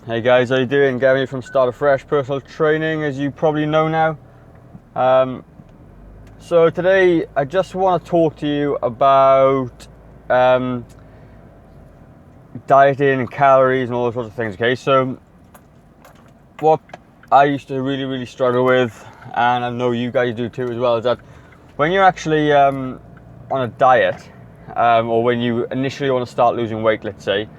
Hey guys, how you doing? Gavin from Start Fresh Personal Training, as you probably know now. So today I just want to talk to you about dieting and calories and all those sorts of things. Okay, so what I used to really struggle with, and I know you guys do too as well, is that when you're actually on a diet, or when you initially want to start losing weight, let's say,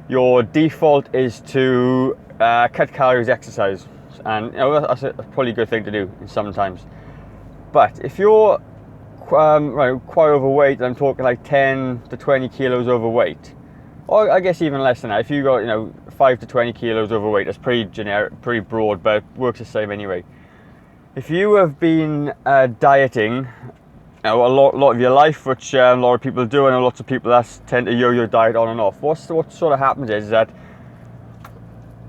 your default is to cut calories, exercise, and that's probably a good thing to do sometimes. But if you're quite overweight, and I'm talking like 10 to 20 kilos overweight, or I guess even less than that, if you got 5 to 20 kilos overweight, that's pretty generic, pretty broad, but it works the same anyway. If you have been dieting a lot of your life, which a lot of people do, and lots of people that tend to yo-yo diet on and off, what sort of happens is that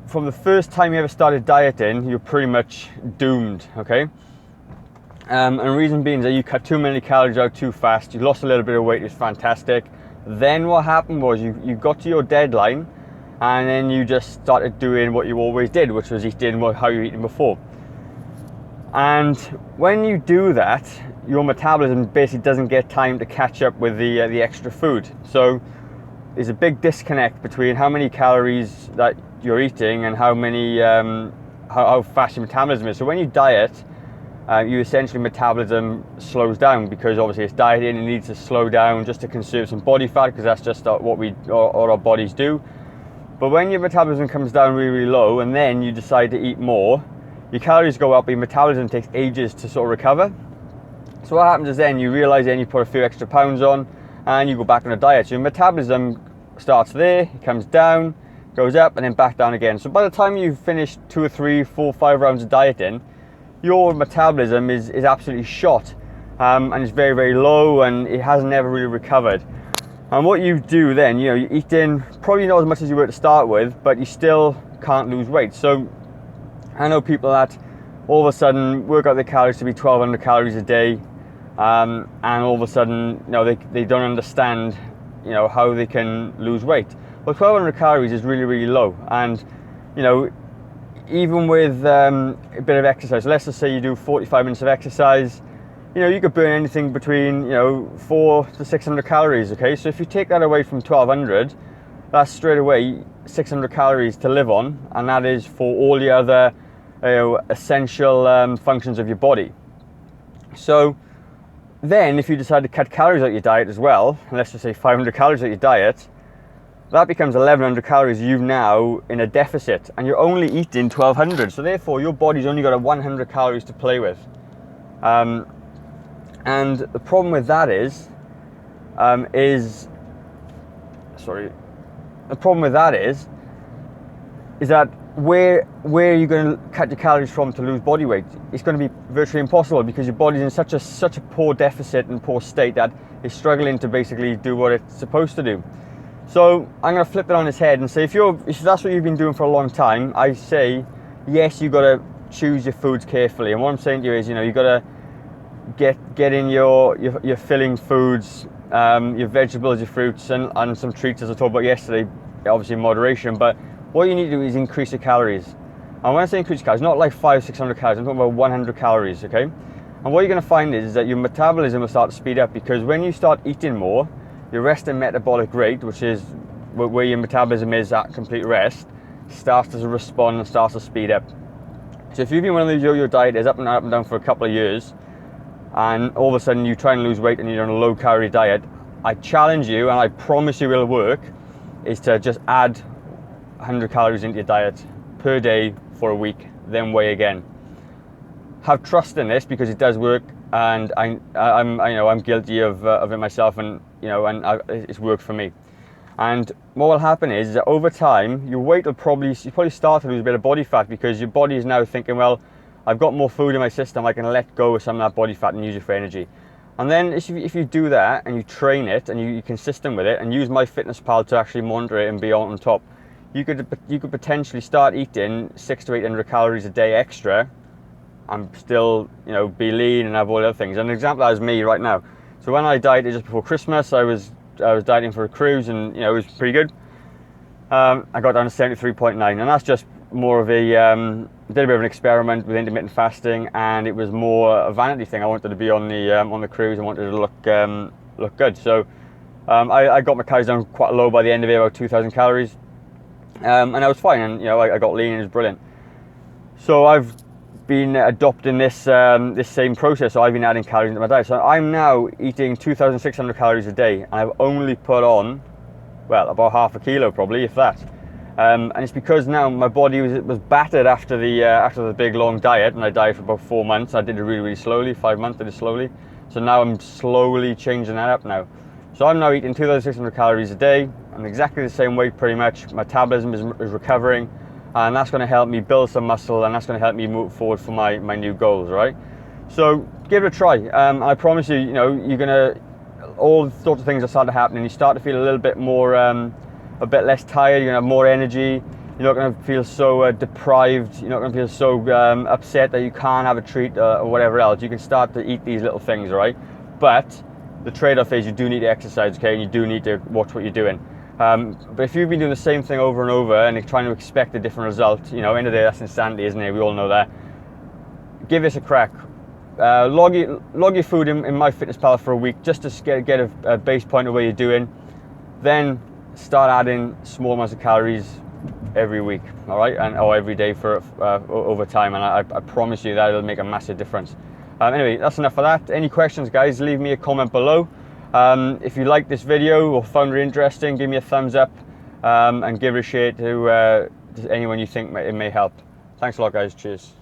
from the first time you ever started dieting, you're pretty much doomed, okay? And the reason being is that you cut too many calories out too fast, you lost a little bit of weight, it's fantastic. Then what happened was you got to your deadline, and then you just started doing what you always did, which was eating how you were eating before. And when you do that, your metabolism basically doesn't get time to catch up with the extra food. So there's a big disconnect between how many calories that you're eating and how fast your metabolism is. So when you diet, you essentially metabolism slows down, because obviously it's dieting, it needs to slow down just to conserve some body fat, because that's just what our bodies do. But when your metabolism comes down really low, and then you decide to eat more, your calories go up, but your metabolism takes ages to sort of recover. So what happens is then you realize you put a few extra pounds on, and you go back on a diet. So your metabolism starts there, it comes down, goes up, and then back down again. So by the time you've finished 2 or 3, 4, 5 rounds of dieting, your metabolism is absolutely shot, and it's very low, and it has never really recovered. And what you do then, you're eating probably not as much as you were to start with, but you still can't lose weight. So I know people that all of a sudden work out their calories to be 1,200 calories a day, and all of a sudden, they don't understand, how they can lose weight. Well, 1,200 calories is really low, and even with a bit of exercise, let's just say you do 45 minutes of exercise, you could burn anything between 400 to 600 calories. Okay, so if you take that away from 1,200, that's straight away 600 calories to live on, and that is for all the other essential functions of your body. So then if you decide to cut calories out your diet as well, and let's just say 500 calories out your diet, that becomes 1,100 calories you've now in a deficit, and you're only eating 1,200. So therefore your body's only got 100 calories to play with. And the problem with that is that where are you going to cut your calories from to lose body weight? It's going to be virtually impossible, because your body's in such a poor deficit and poor state that it's struggling to basically do what it's supposed to do. So I'm going to flip it on its head and say, if that's what you've been doing for a long time, I say, yes, you've got to choose your foods carefully. And what I'm saying to you is, you've got to get in your filling foods, your vegetables, your fruits, and some treats, as I talked about yesterday, obviously in moderation. But what you need to do is increase your calories. And when I say increase calories, not like 500-600 calories, I'm talking about 100 calories, okay? And what you're going to find is that your metabolism will start to speed up, because when you start eating more, your resting metabolic rate, which is where your metabolism is at complete rest, starts to respond and starts to speed up. So if you've been one of these yo-yo dieters up and down for a couple of years, and all of a sudden you try and lose weight and you're on a low calorie diet, I challenge you, and I promise you it'll work, is to just add 100 calories into your diet per day for a week, then weigh again. Have trust in this, because it does work, and I'm guilty of it myself, and it's worked for me. And what will happen is that over time, your weight will probably start to lose a bit of body fat, because your body is now thinking, well, I've got more food in my system, I can let go of some of that body fat and use it for energy. And then if you do that, and you train it, and you're consistent with it, and use MyFitnessPal to actually monitor it and be on top, you could potentially start eating 600 to 800 calories a day extra, and still be lean and have all the other things. And an example of that is me right now. So when I dieted just before Christmas, I was dieting for a cruise, and it was pretty good. I got down to 73.9, and that's just more of a did a bit of an experiment with intermittent fasting, and it was more a vanity thing. I wanted to be on the cruise and wanted to look good. So I got my calories down quite low by the end of it, about 2,000 calories, and I was fine. And I got lean, and it was brilliant. So I've been adopting this same process. So I've been adding calories into my diet. So I'm now eating 2,600 calories a day, and I've only put on, well, about half a kilo probably, if that. And it's because now my body was battered after the big long diet, and I dieted for about 4 months. I did it really slowly. 5 months I did it slowly. So now I'm slowly changing that up now. So I'm now eating 2,600 calories a day. I'm exactly the same weight pretty much. My metabolism is recovering, and that's going to help me build some muscle, and that's going to help me move forward for my new goals, right? So give it a try. I promise you, you're gonna, all sorts of things are starting to happen, and you start to feel a little bit more, a bit less tired. You're gonna have more energy. You're not gonna feel so deprived. You're not gonna feel so upset that you can't have a treat or whatever else. You can start to eat these little things, right? But the trade-off is you do need to exercise, okay? And you do need to watch what you're doing. But if you've been doing the same thing over and over and you're trying to expect a different result, end of the day, that's insanity, isn't it? We all know that. Give this a crack. Log your food in MyFitnessPal for a week, just to get a base point of where you're doing. Then start adding small amounts of calories every week, all right, or every day for over time, and I promise you that it'll make a massive difference. Anyway, that's enough for that. Any questions, guys, leave me a comment below. If you like this video or found it interesting, give me a thumbs up, and give it a share to anyone you think it may help. Thanks a lot, guys. Cheers.